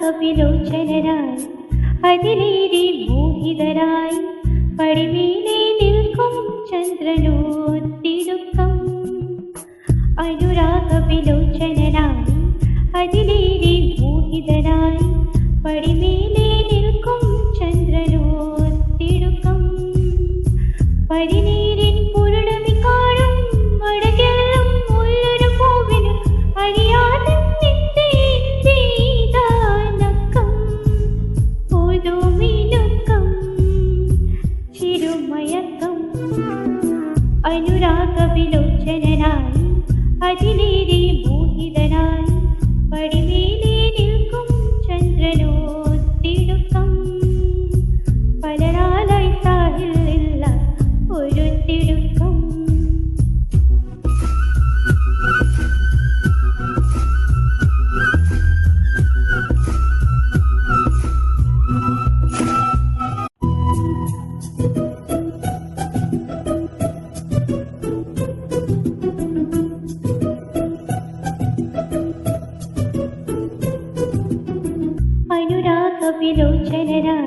അനുരാഗവിലോചനരായി അതിലേറെ മോഹിതരായി പടിമേലെ നിൽക്കും ചന്ദ്രനോത്തിടുക്കം. അനുരാഗവിലോചനരായി അതിലേറെ മോഹിതരായി പടിമേലെ നിൽക്കും ചന്ദ്രനോത്തിടുക്കം. പടിനീരിൻ പൂർണ്ണമി കാണും മടകെല്ലാം ഉള്ളൊരു പൂവിന് അറിയാതെ ചിരുമയക്കം. അനുരാഗവിലോചനരായി അതിലേ